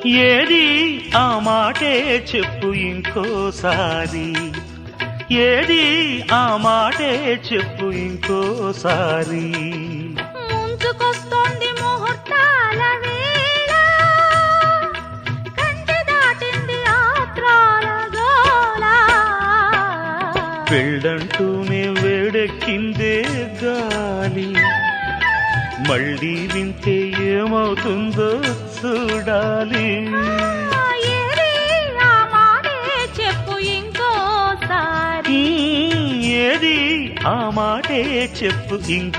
ఏది ఆ మాటే చెప్పు ఇంకోసారి, ఏది ఆ మాటే చెప్పు ఇంకోసారి. ముంచుకొస్తోంది ముహూర్తాల వేళ, కంటి దాటింది ఆత్రాల గోల. పెళ్ళంటూనే వేడెక్కిందే గాలి, మళ్ళీ వింటే ఏమవుతుందో చూడాలి. ఏది ఆ మాటే చెప్పు ఇంకోసారి. ఏది ఆ మాటే చెప్పు ఇంకో